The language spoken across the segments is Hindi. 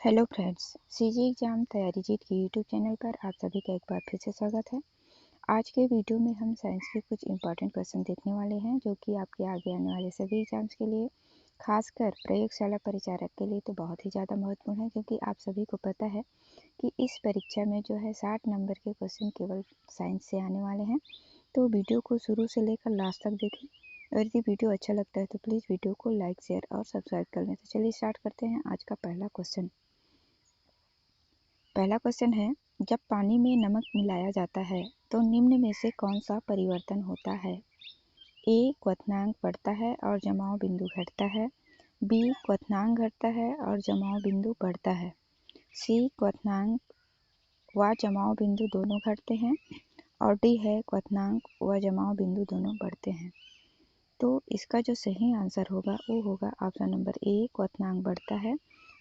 हेलो फ्रेंड्स, सीजी एग्जाम तैयारी जीत की यूट्यूब चैनल पर आप सभी का एक बार फिर से स्वागत है। आज के वीडियो में हम साइंस के कुछ इंपॉर्टेंट क्वेश्चन देखने वाले हैं जो कि आपके आगे आने वाले सभी एग्जाम्स के लिए, खासकर प्रयोगशाला परिचारक के लिए तो बहुत ही ज़्यादा महत्वपूर्ण है, क्योंकि आप सभी को पता है कि इस परीक्षा में जो है 60 नंबर के क्वेश्चन केवल साइंस से आने वाले हैं। तो वीडियो को शुरू से लेकर लास्ट तक देखें और यदि वीडियो अच्छा लगता है तो प्लीज़ वीडियो को लाइक, शेयर और सब्सक्राइब कर लें। तो चलिए स्टार्ट करते हैं आज का पहला क्वेश्चन। पहला क्वेश्चन है, जब पानी में नमक मिलाया जाता है तो निम्न में से कौन सा परिवर्तन होता है? ए. क्वथनांक बढ़ता है और जमाव बिंदु घटता है। बी. क्वथनांक घटता है और जमाव बिंदु बढ़ता है। सी. क्वथनांक व जमाव बिंदु दोनों घटते हैं। और डी है क्वथनांक व जमाव बिंदु दोनों बढ़ते हैं। तो इसका जो सही आंसर होगा वो होगा ऑप्शन नंबर ए, क्वथनांक बढ़ता है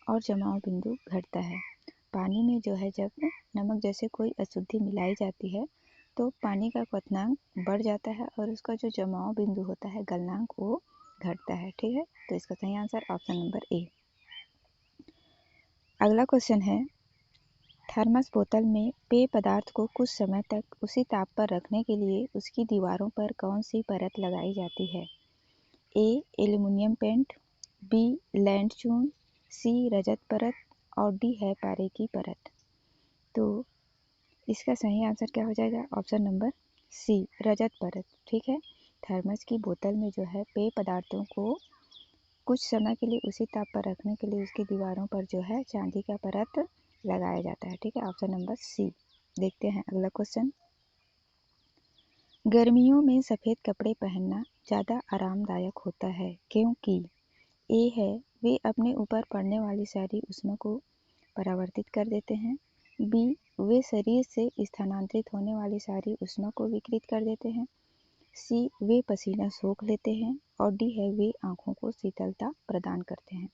और जमाव बिंदु घटता है। पानी में जो है जब नमक जैसे कोई अशुद्धि मिलाई जाती है तो पानी का क्वथनांक बढ़ जाता है और उसका जो जमाव बिंदु होता है, गलनांक, वो घटता है। ठीक है, तो इसका सही आंसर ऑप्शन नंबर ए। अगला क्वेश्चन है, थर्मस बोतल में पेय पदार्थ को कुछ समय तक उसी ताप पर रखने के लिए उसकी दीवारों पर कौन सी परत लगाई जाती है? ए. Aluminium paint, B. लैंड चून, सी. रजत परत और डी है पारे की परत। तो इसका सही आंसर क्या हो जाएगा? ऑप्शन नंबर सी, रजत परत। ठीक है, थर्मस की बोतल में जो है पेय पदार्थों को कुछ समय के लिए उसी ताप पर रखने के लिए उसकी दीवारों पर जो है चांदी का परत लगाया जाता है। ठीक है, ऑप्शन नंबर सी। देखते हैं अगला क्वेश्चन। गर्मियों में सफ़ेद कपड़े पहनना ज़्यादा आरामदायक होता है क्योंकि ए है वे अपने ऊपर पड़ने वाली सारी ऊष्मा को परावर्तित कर देते हैं। बी, वे शरीर से स्थानांतरित होने वाली सारी ऊष्मा को विकृत कर देते हैं। सी, वे पसीना सोख लेते हैं। और डी है वे आँखों को शीतलता प्रदान करते हैं।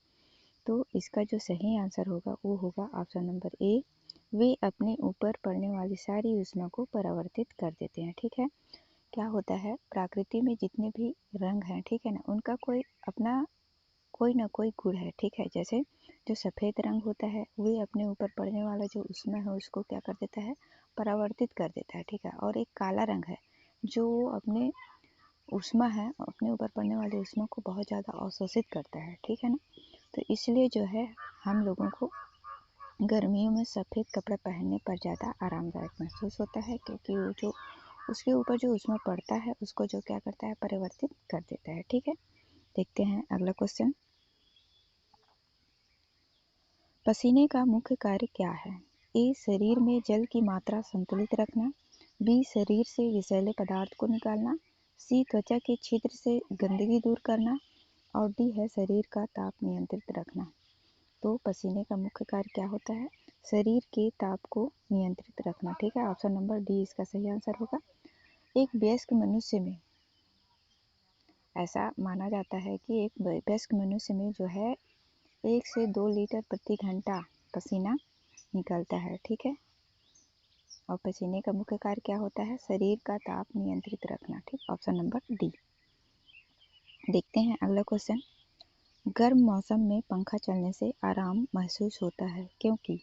तो इसका जो सही आंसर होगा वो होगा ऑप्शन नंबर ए, वे अपने ऊपर पड़ने वाली सारी ऊष्मा को परावर्तित कर देते हैं। ठीक है, क्या होता है, प्रकृति में जितने भी रंग हैं, ठीक है ना, उनका कोई ना कोई गुण है। ठीक है, जैसे जो सफ़ेद रंग होता है वे अपने ऊपर पड़ने वाला जो ऊष्मा है उसको क्या कर देता है, परावर्तित कर देता है। ठीक है, और एक काला रंग है जो अपने ऊष्मा है, अपने ऊपर पड़ने वाली ऊष्मा को बहुत ज़्यादा अवशोषित करता है। ठीक है ना, तो इसलिए जो है हम लोगों को गर्मियों में सफ़ेद कपड़े पहनने पर ज़्यादा आरामदायक महसूस होता है, क्योंकि वो जो उसके ऊपर जो ऊष्मा पड़ता है उसको जो क्या करता है, परिवर्तित कर देता है। ठीक है, देखते हैं अगला क्वेश्चन। पसीने का मुख्य कार्य क्या है? ए, शरीर में जल की मात्रा संतुलित रखना। बी, शरीर से विषैले पदार्थ को निकालना। सी, त्वचा के छिद्र से गंदगी दूर करना। और डी है शरीर का ताप नियंत्रित रखना। तो पसीने का मुख्य कार्य क्या होता है? शरीर के ताप को नियंत्रित रखना। ठीक है, ऑप्शन नंबर डी इसका सही आंसर होगा। एक वयस्क मनुष्य में ऐसा माना जाता है कि एक वयस्क मनुष्य में जो है 1 से 2 लीटर प्रति घंटा पसीना निकलता है। ठीक है, और पसीने का मुख्य कार्य क्या होता है? शरीर का ताप नियंत्रित रखना। ठीक, ऑप्शन नंबर डी। देखते हैं अगला क्वेश्चन। गर्म मौसम में पंखा चलने से आराम महसूस होता है क्योंकि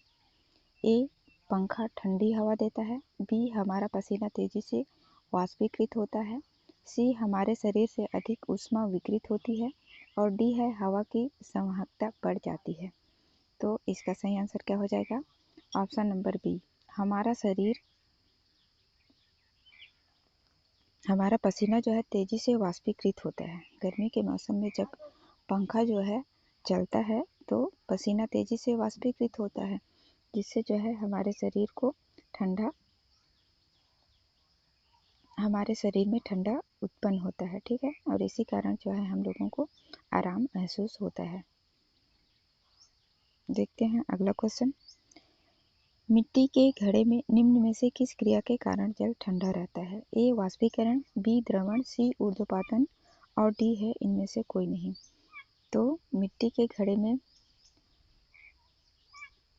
ए, पंखा ठंडी हवा देता है। बी, हमारा पसीना तेजी से वाष्पीकृत होता है। सी, हमारे शरीर से अधिक ऊष्मा विकृत होती है। और डी है हवा की संवाहकता बढ़ जाती है। तो इसका सही आंसर क्या हो जाएगा? ऑप्शन नंबर बी, हमारा पसीना जो है तेजी से वाष्पीकृत होता है। गर्मी के मौसम में जब पंखा जो है चलता है तो पसीना तेजी से वाष्पीकृत होता है, जिससे जो है हमारे शरीर में ठंडा उत्पन्न होता है। ठीक है, और इसी कारण जो है हम लोगों को आराम महसूस होता है। देखते हैं अगला क्वेश्चन। मिट्टी के घड़े में निम्न में से किस क्रिया के कारण जल ठंडा रहता है? ए, वाष्पीकरण, बी, द्रवण, सी, ऊर्ध्वपातन और डी है इनमें से कोई नहीं। तो मिट्टी के घड़े में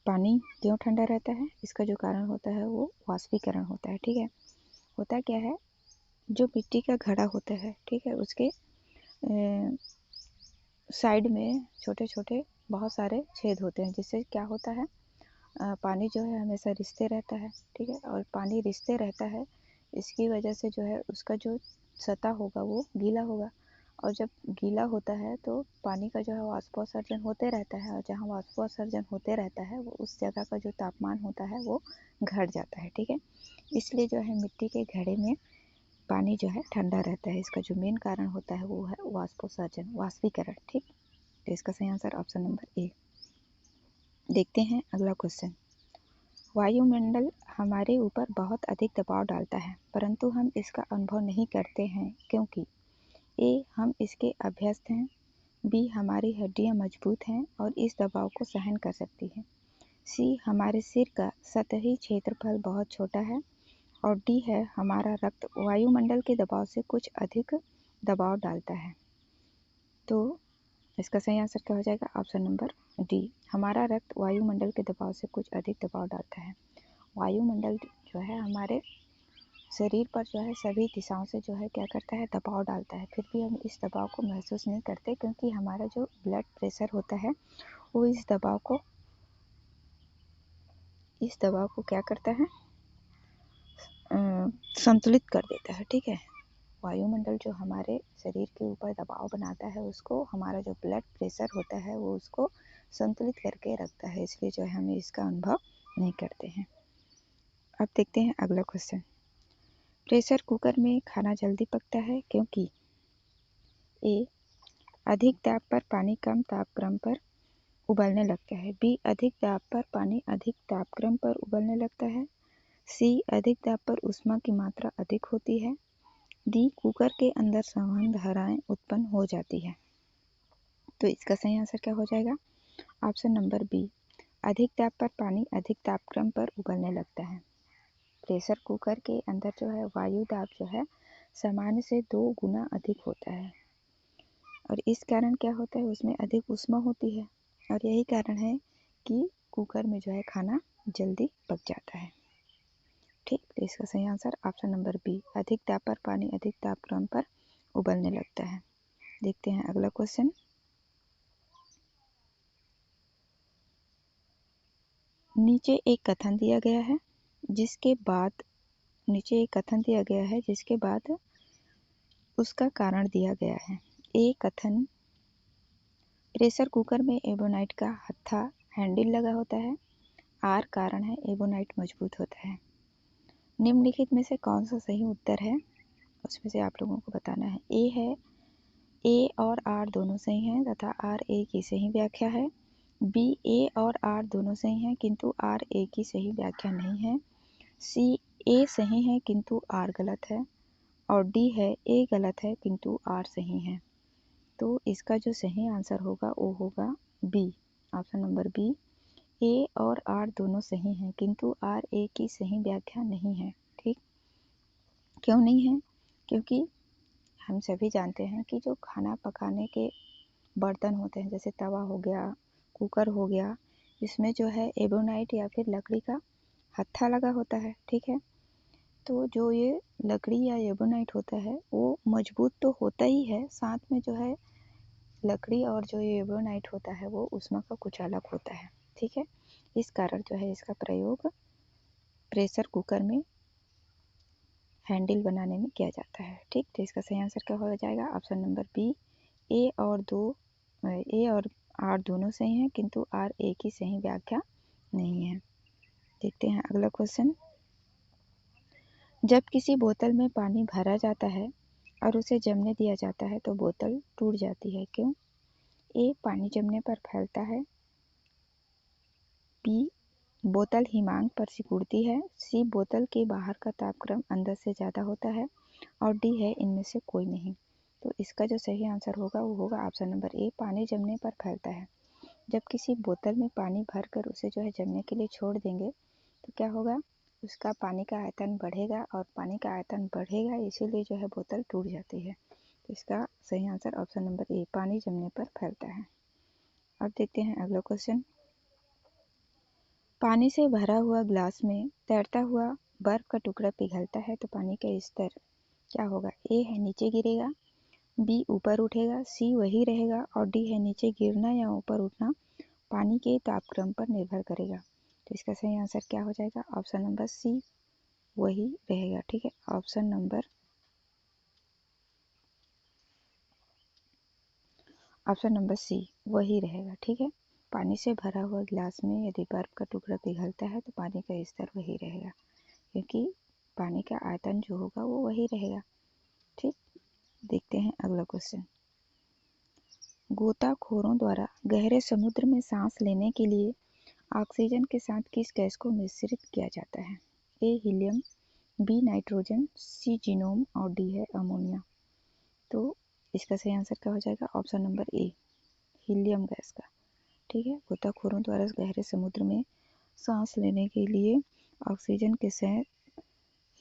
पानी क्यों ठंडा रहता है? इसका जो कारण होता है वो वाष्पीकरण होता है। ठीक है, होता क्या है, जो मिट्टी का घड़ा होता है, ठीक है, उसके साइड में छोटे छोटे बहुत सारे छेद होते हैं, जिससे क्या होता है पानी जो है हमेशा रिसते रहता है, ठीक है। और पानी रिसते रहता है, इसकी वजह से जो है उसका जो सतह होगा वो गीला होगा, और जब गीला होता है तो पानी का जो है वाष्पोत्सर्जन होते रहता है, और जहाँ वाष्पोत्सर्जन होते रहता है वो उस जगह का जो तापमान होता है वो घट जाता है, ठीक है। इसलिए जो है मिट्टी के घड़े में पानी जो है ठंडा रहता है। इसका जो मेन कारण होता है वो है वाष्पोत्सर्जन, वाष्पीकरण, ठीक। तो इसका सही आंसर ऑप्शन नंबर ए। देखते हैं अगला क्वेश्चन। वायुमंडल हमारे ऊपर बहुत अधिक दबाव डालता है, परंतु हम इसका अनुभव नहीं करते हैं, क्योंकि ए हम इसके अभ्यस्त हैं, बी हमारी हड्डियां मजबूत हैं और इस दबाव को सहन कर सकती हैं, सी हमारे सिर का सतही क्षेत्रफल बहुत छोटा है, और डी है हमारा रक्त वायुमंडल के दबाव से कुछ अधिक दबाव डालता है। तो इसका सही आंसर क्या हो जाएगा? ऑप्शन नंबर डी, हमारा रक्त वायुमंडल के दबाव से कुछ अधिक दबाव डालता है। वायुमंडल जो है हमारे शरीर पर जो है सभी दिशाओं से जो है क्या करता है, दबाव डालता है, फिर भी हम इस दबाव को महसूस नहीं करते, क्योंकि हमारा जो ब्लड प्रेशर होता है वो इस दबाव को क्या करता है, संतुलित कर देता है, ठीक है। वायुमंडल जो हमारे शरीर के ऊपर दबाव बनाता है, उसको हमारा जो ब्लड प्रेशर होता है वो उसको संतुलित करके रखता है, इसलिए जो है हमें इसका अनुभव नहीं करते हैं। अब देखते हैं अगला क्वेश्चन। प्रेशर कुकर में खाना जल्दी पकता है क्योंकि ए अधिक दाब पर पानी कम तापक्रम पर उबलने लगता है, बी अधिक दाब पर पानी अधिक तापक्रम पर उबलने लगता है, सी अधिक दाब पर ऊष्मा की मात्रा अधिक होती है, डी कुकर के अंदर संवहन धाराएं उत्पन्न हो जाती है। तो इसका सही आंसर क्या हो जाएगा? ऑप्शन नंबर बी, अधिक दाब पर पानी अधिक तापक्रम पर उबलने लगता है। प्रेशर कुकर के अंदर जो है वायु दाब जो है सामान्य से 2 गुना अधिक होता है, और इस कारण क्या होता है, उसमें अधिक ऊष्मा होती है, और यही कारण है कि कुकर में जो है खाना जल्दी पक जाता है, ठीक। तो इसका सही आंसर ऑप्शन नंबर बी, अधिक दाब पर पानी अधिक तापक्रम पर उबलने लगता है। देखते हैं अगला क्वेश्चन। नीचे एक कथन दिया गया है जिसके बाद उसका कारण दिया गया है। ए कथन, प्रेशर कुकर में एबोनाइट का हत्था हैंडल लगा होता है। आर कारण है एबोनाइट मजबूत होता है। निम्नलिखित में से कौन सा सही उत्तर है, उसमें से आप लोगों को बताना है। ए है, ए और आर दोनों सही हैं तथा आर ए की सही व्याख्या है। बी, ए और आर दोनों सही हैं किंतु आर ए की सही व्याख्या नहीं है। सी, ए सही है किंतु आर गलत है, और डी है ए गलत है किंतु आर सही है। तो इसका जो सही आंसर होगा वो होगा बी, ऑप्शन नंबर बी, ए और आर दोनों सही हैं किंतु आर ए की सही व्याख्या नहीं है, ठीक। क्यों नहीं है? क्योंकि हम सभी जानते हैं कि जो खाना पकाने के बर्तन होते हैं, जैसे तवा हो गया, कुकर हो गया, इसमें जो है एबोनाइट या फिर लकड़ी का हत्था लगा होता है, ठीक है। तो जो ये लकड़ी या एबोनाइट होता है वो मजबूत तो होता ही है, साथ में जो है लकड़ी और जो ये एबोनाइट होता है वो ऊष्मा का कुछ अलग होता है, ठीक है। इस कारण जो है इसका प्रयोग प्रेशर कुकर में हैंडल बनाने में किया जाता है, ठीक। तो इसका सही आंसर क्या हो जाएगा? ऑप्शन नंबर बी, ए और आर दोनों सही हैं किंतु आर ए की सही व्याख्या नहीं है। देखते हैं अगला क्वेश्चन। जब किसी बोतल में पानी भरा जाता है और उसे जमने दिया जाता है तो बोतल टूट जाती है, क्यों? ए पानी जमने पर फैलता है, बी बोतल हिमांक पर सिकुड़ती है, सी बोतल के बाहर का तापक्रम अंदर से ज़्यादा होता है, और डी है इनमें से कोई नहीं। तो इसका जो सही आंसर होगा वो होगा ऑप्शन नंबर ए, पानी जमने पर फैलता है। जब किसी बोतल में पानी भरकर उसे जो है जमने के लिए छोड़ देंगे तो क्या होगा, उसका पानी का आयतन बढ़ेगा, और पानी का आयतन बढ़ेगा इसीलिए जो है बोतल टूट जाती है। तो इसका सही आंसर ऑप्शन नंबर ए, पानी जमने पर फैलता है। अब देखते हैं अगला क्वेश्चन। पानी से भरा हुआ ग्लास में तैरता हुआ बर्फ का टुकड़ा पिघलता है तो पानी का स्तर क्या होगा? ए है नीचे गिरेगा, बी ऊपर उठेगा, सी वही रहेगा, और डी है नीचे गिरना या ऊपर उठना पानी के तापक्रम पर निर्भर करेगा। तो इसका सही आंसर क्या हो जाएगा? ऑप्शन नंबर सी वही रहेगा। ठीक है, ऑप्शन नंबर सी वही रहेगा। ठीक है, पानी से भरा हुआ गिलास में यदि बर्फ का टुकड़ा पिघलता है तो पानी का स्तर वही रहेगा, क्योंकि पानी का आयतन जो होगा वो वही रहेगा। ठीक, देखते हैं अगला क्वेश्चन। गोताखोरों द्वारा गहरे समुद्र में सांस लेने के लिए ऑक्सीजन के साथ किस गैस को मिश्रित किया जाता है? ए हीलियम, बी नाइट्रोजन, सी जिनोम और डी है अमोनिया। तो इसका सही आंसर क्या हो जाएगा? Option number A helium gas का। ठीक है, गोताखोरों द्वारा गहरे समुद्र में सांस लेने के लिए ऑक्सीजन के साथ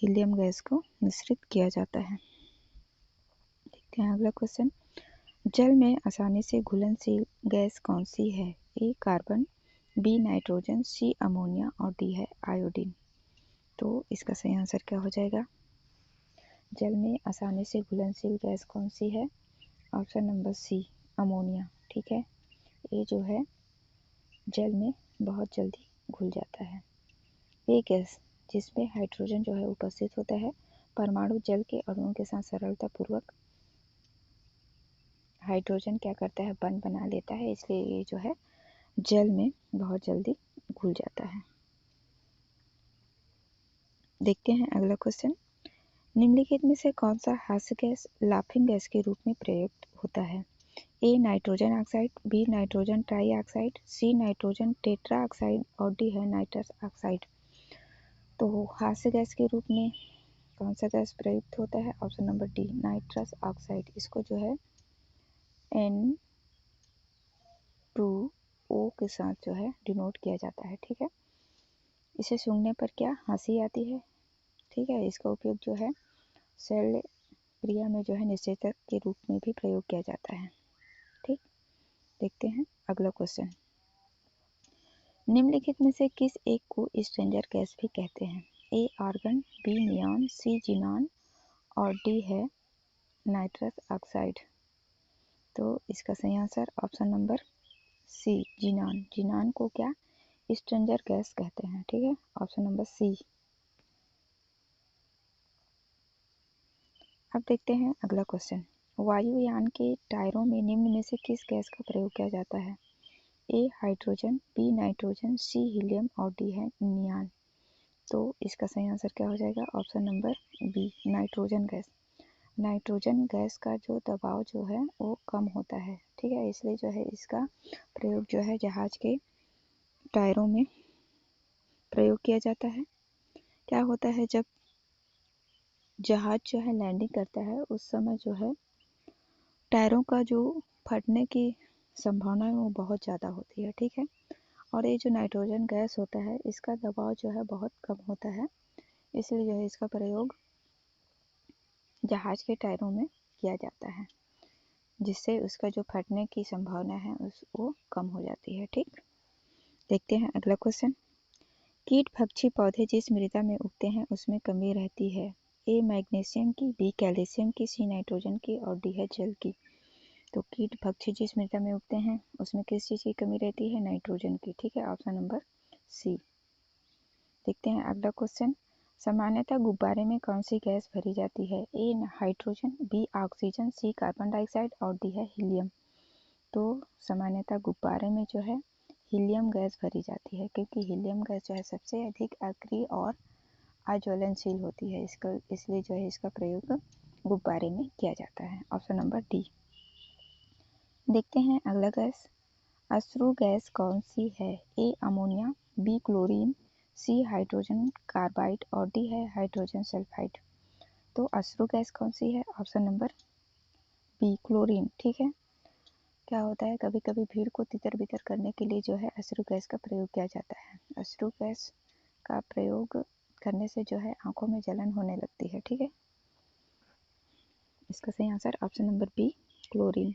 हीलियम गैस को मिश्रित किया जाता है। देखते हैं अगला क्वेश्चन। जल में आसानी से घुलनशील गैस कौन सी है? ए कार्बन, बी नाइट्रोजन, सी अमोनिया और डी है आयोडीन। तो इसका सही आंसर क्या हो जाएगा? जल में आसानी से घुलनशील गैस कौन सी है? Option number C ammonia. ठीक है, ये जो है जल में बहुत जल्दी घुल जाता है। ये गैस जिसमें हाइड्रोजन जो है उपस्थित होता है, परमाणु जल के अणुओं के साथ सरलतापूर्वक हाइड्रोजन क्या करता है? बंध बना लेता है, इसलिए ये जो है जल में बहुत जल्दी घुल जाता है। देखते हैं अगला क्वेश्चन। निम्नलिखित में से कौन सा हास्य गैस लाफिंग गैस के रूप में प्रयुक्त होता है? A nitrogen oxide, B nitrogen tri oxide, C nitrogen tetra oxide और डी है नाइट्रस ऑक्साइड। तो हास्य गैस के रूप में कौन सा गैस प्रयुक्त होता है? Option number D nitrous oxide. इसको जो है N2O के साथ जो है डिनोट किया जाता है। ठीक है, इसे सूंघने पर क्या हंसी आती है? ठीक है, इसका उपयोग जो है शल्य क्रिया में जो है निषेचक के रूप में भी प्रयोग किया जाता है। ठीक, देखते हैं अगला क्वेश्चन। निम्नलिखित में से किस एक को स्ट्रेंजर गैस भी कहते हैं? A argon, B neon, C xenon और डी है नाइट्रस ऑक्साइड। तो इसका सही answer option number C xenon. Xenon को क्या स्ट्रेंजर गैस कहते हैं। ठीक है, ऑप्शन नंबर सी। अब देखते हैं अगला क्वेश्चन। वायुयान के टायरों में निम्न में से किस गैस का प्रयोग किया जाता है? A hydrogen, B nitrogen, C helium और डी है नियॉन। तो इसका सही आंसर क्या हो जाएगा? Option number B nitrogen gas. Nitrogen gas का जो दबाव जो है वो कम होता है। ठीक है, इसलिए जो है इसका प्रयोग जो है जहाज के टायरों में प्रयोग किया जाता है। क्या होता है, जब जहाज जो है लैंडिंग करता है उस समय जो है टायरों का जो फटने की संभावना है वो बहुत ज़्यादा होती है। ठीक है, और ये जो नाइट्रोजन गैस होता है इसका दबाव जो है बहुत कम होता है, इसलिए जो है इसका प्रयोग जहाज के टायरों में किया जाता है, जिससे उसका जो फटने की संभावना है वो कम हो जाती है। ठीक, देखते हैं अगला क्वेश्चन। कीट भक्षी पौधे जिस मृदा में उगते हैं उसमें कमी रहती है? ए मैग्नीशियम की, बी कैल्शियम की, सी नाइट्रोजन की और डी है जल की। तो कीट भक्षी जिस मृदा में उगते हैं उसमें किस चीज़ की कमी रहती है? नाइट्रोजन की। ठीक है, ऑप्शन नंबर सी। देखते हैं अगला क्वेश्चन। सामान्यतः गुब्बारे में कौन सी गैस भरी जाती है? A hydrogen, B oxygen, C carbon dioxide और डी है हीलियम। तो सामान्यतः गुब्बारे में जो है हीलियम गैस भरी जाती है, क्योंकि हीलियम गैस जो है सबसे अधिक अक्रिय और अज्वलनशील होती है, इसका इसलिए जो है इसका प्रयोग गुब्बारे में किया जाता है। Option number D. देखते हैं अगला गैस। अश्रु गैस कौन सी है? A ammonia, B chlorine, C hydrogen carbide और डी है हाइड्रोजन सल्फाइड। तो अश्रु गैस कौन सी है? Option number B chlorine. ठीक है, क्या होता है, कभी कभी भीड़ को तितर बितर करने के लिए जो है अश्रु गैस का प्रयोग किया जाता है। अश्रु गैस का प्रयोग करने से जो है आंखों में जलन होने लगती है। ठीक है, इसका सही answer option number B chlorine.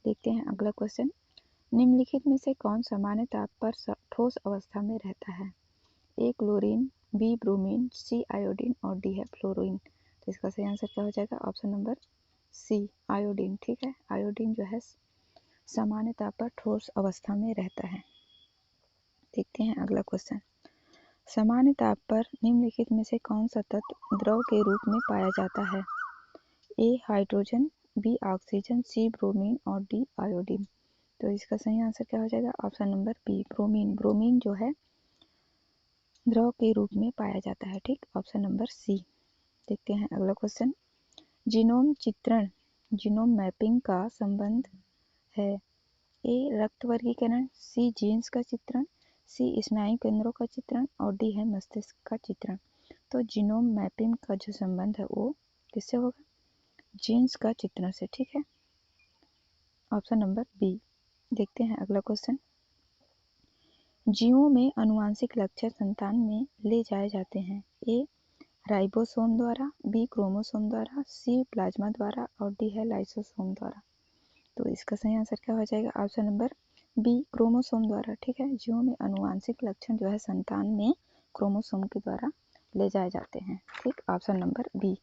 देखते हैं अगला क्वेश्चन। निम्नलिखित में से कौन सामान्य ताप पर ठोस अवस्था में रहता है? A chlorine, B bromine, C iodine और डी है फ्लोरीन। तो इसका सही आंसर क्या हो जाएगा? Option number C iodine. ठीक है, आयोडीन जो है सामान्य ताप पर ठोस अवस्था में रहता है। देखते हैं अगला क्वेश्चन। सामान्य ताप पर निम्नलिखित में से कौन सा तत्व द्रव के रूप में पाया जाता है? A hydrogen, B oxygen, C bromine और डी आयोडीन। तो इसका सही आंसर क्या हो जाएगा? Option number B bromine. Bromine जो है द्रव के रूप में पाया जाता है। ठीक, ऑप्शन नंबर सी। देखते हैं अगला क्वेश्चन। जीनोम चित्रण, जीनोम मैपिंग का संबंध है? ए रक्त वर्गीकरण, सी जीन्स का चित्रण, सी स्नायु केंद्रों का चित्रण और डी है मस्तिष्क का चित्रण। तो जीनोम मैपिंग का जो संबंध है वो किससे होगा? जीन्स का चित्रण से। ठीक है, ऑप्शन नंबर बी। देखते हैं अगला क्वेश्चन। जीवों में आनुवांशिक लक्षण संतान में ले जाए जाते हैं? ए राइबोसोम द्वारा, बी क्रोमोसोम द्वारा, सी प्लाज्मा द्वारा और डी है लाइसोसोम द्वारा। तो इसका सही आंसर क्या हो जाएगा? ऑप्शन नंबर बी क्रोमोसोम द्वारा। ठीक है, जीवों में आनुवांशिक लक्षण जो है संतान में क्रोमोसोम के द्वारा ले जाए जाते हैं। ठीक, ऑप्शन नंबर बी।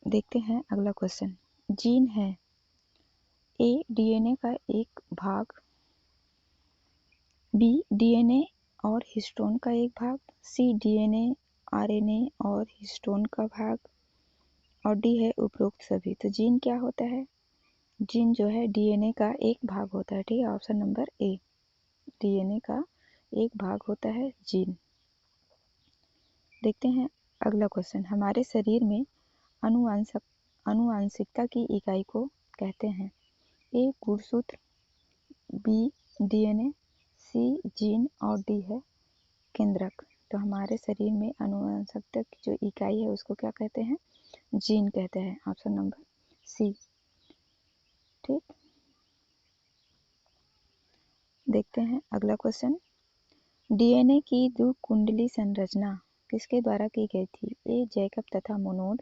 देखते हैं अगला क्वेश्चन। जीन है? ए डीएनए का एक भाग, बी डीएनए और हिस्टोन का एक भाग, सी डीएनए आरएनए और हिस्टोन का भाग और डी है उपरोक्त सभी। तो जीन क्या होता है? जीन जो है डीएनए का एक भाग होता है। ठीक है, ऑप्शन नंबर ए, डीएनए का एक भाग होता है जीन। देखते हैं अगला क्वेश्चन। हमारे शरीर में आनुवांशिकता की इकाई को कहते हैं? ए गुणसूत्र, बी डीएनए, सी जीन और डी है केंद्रक। तो हमारे शरीर में आनुवंशिकता की जो इकाई है उसको क्या कहते हैं? जीन कहते हैं। Option number C. ठीक, देखते हैं अगला क्वेश्चन। डीएनए की द्विकुंडली संरचना किसके द्वारा की गई थी? ए जैकब तथा मोनोड,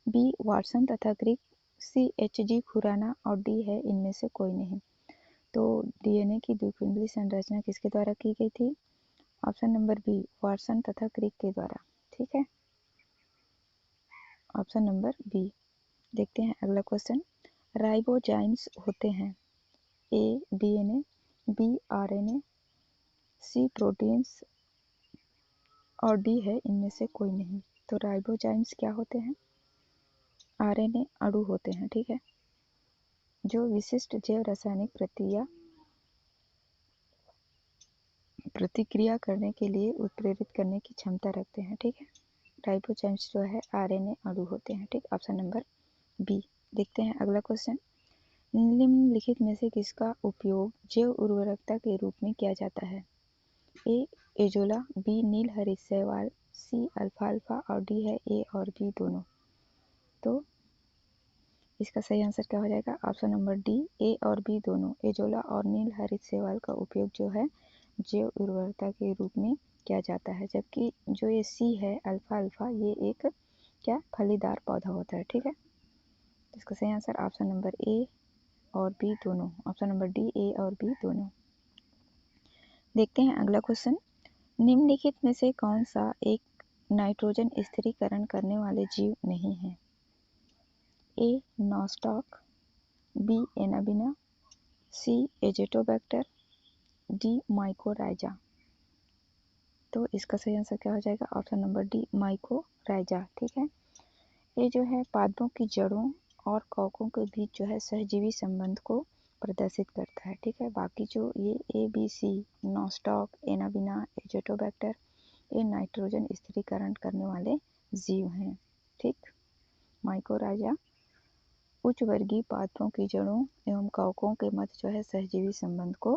बी वाटसन तथा क्रिक, सी एच.जी. खुराना और डी है इनमें से कोई नहीं। तो डीएनए की द्विकुंडली संरचना किसके द्वारा की गई थी? ऑप्शन नंबर बी वाटसन तथा क्रिक के द्वारा। ठीक है, ऑप्शन नंबर बी। देखते हैं अगला क्वेश्चन। राइबोजाइम्स होते हैं? ए डीएनए, बी आरएनए, सी प्रोटीन्स और डी है इनमें से कोई नहीं। तो राइबोजाइम्स क्या होते हैं? आरएनए अणु होते हैं। ठीक है, जो विशिष्ट जैव रासायनिक प्रतिक्रिया करने के लिए उत्प्रेरित करने की क्षमता रखते हैं। ठीक है, राइबोजाइम्स जो है आरएनए अणु होते हैं। ठीक, ऑप्शन नंबर बी। देखते हैं अगला क्वेश्चन। निम्नलिखित में से किसका उपयोग जैव उर्वरकता के रूप में किया जाता है? ए एजोला, बी नील हरित शैवाल, सी अल्फाल्फा और डी है ए और बी दोनों। तो इसका सही आंसर क्या हो जाएगा? ऑप्शन नंबर डी ए और बी दोनों। एजोला और नील हरित शैवाल का उपयोग जो है जैव उर्वरकता के रूप में किया जाता है, जबकि जो ये सी है अल्फाल्फा ये एक क्या फलीदार पौधा होता है। ठीक है, इसका सही आंसर ऑप्शन नंबर ए और बी दोनों, ऑप्शन नंबर डी ए और बी दोनों। देखते हैं अगला क्वेश्चन। निम्नलिखित में से कौन सा एक नाइट्रोजन स्थिरीकरण करने वाले जीव नहीं है? ए नॉस्टॉक, बी एनाबिना, सी एजेटोबैक्टर, डी माइकोराइजा। तो इसका सही आंसर क्या हो जाएगा? Option number D mycorrhiza. ठीक है, ये जो है पादपों की जड़ों और कवकों के बीच जो है सहजीवी संबंध को प्रदर्शित करता है। ठीक है, बाकी जो ये A B C Nostoc, Anabaena, Azotobacter ये नाइट्रोजन स्थिरीकरण करने वाले जीव हैं। ठीक, माइकोराइजा उच्च वर्गीय पादपों की जड़ों एवं कवकों के मध्य जो है सहजीवी संबंध को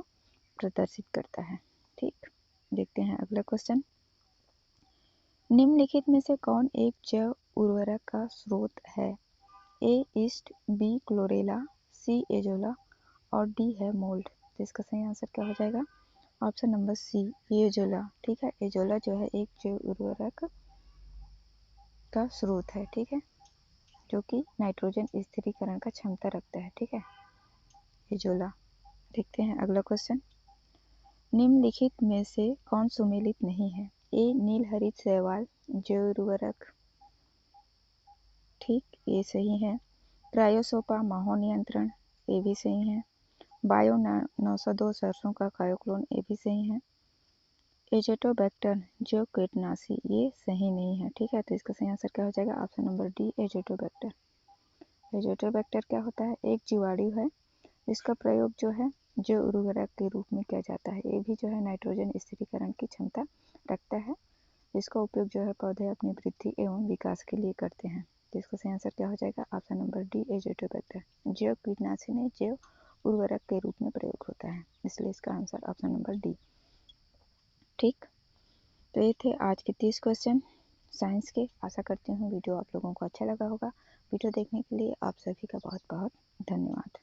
प्रदर्शित करता है। ठीक, देखते हैं अगला क्वेश्चन। निम्नलिखित में से कौन एक जैव उर्वरक का स्रोत है? A yeast, B Chlorella, C Azolla और डी है मोल्ड। तो इसका सही आंसर क्या हो जाएगा? Option number C Azolla. ठीक है, एजोला जो है एक जैव उर्वरक का स्रोत है। ठीक है, जो कि नाइट्रोजन स्थिरीकरण का क्षमता रखता है। ठीक है, एजोला। देखते हैं अगला क्वेश्चन। निम्नलिखित में से कौन सुमेलित नहीं है? ए नील हरित शैवाल जैव उर्वरक। ठीक, ये सही है। क्रायोसोपा माहो नियंत्रण, ये भी सही है। बायो 902 सरसों का कायोक्लोन ये भी सही है। एजेटोबैक्टर जो कीटनाशी ये सही नहीं है। ठीक है, तो इसका सही आंसर क्या हो जाएगा? Option number D Azotobacter. Azotobacter क्या होता है? एक जीवाणु है जिसका प्रयोग जो है जैव उर्वरक के रूप में किया जाता है। ये भी जो है नाइट्रोजन स्थिरीकरण की क्षमता रखता है, जिसका उपयोग जो है पौधे अपनी वृद्धि एवं विकास के लिए करते हैं। तो इसका सही आंसर क्या हो जाएगा? Option number D Azotobacter. जैव कीटनाशी में जैव उर्वरक के रूप में प्रयोग होता है, इसलिए इसका आंसर ऑप्शन नंबर डी। ठीक, तो ये थे आज के 30 क्वेश्चन साइंस के। आशा करती हूँ वीडियो आप लोगों को अच्छा लगा होगा। वीडियो देखने के लिए आप सभी का बहुत बहुत धन्यवाद।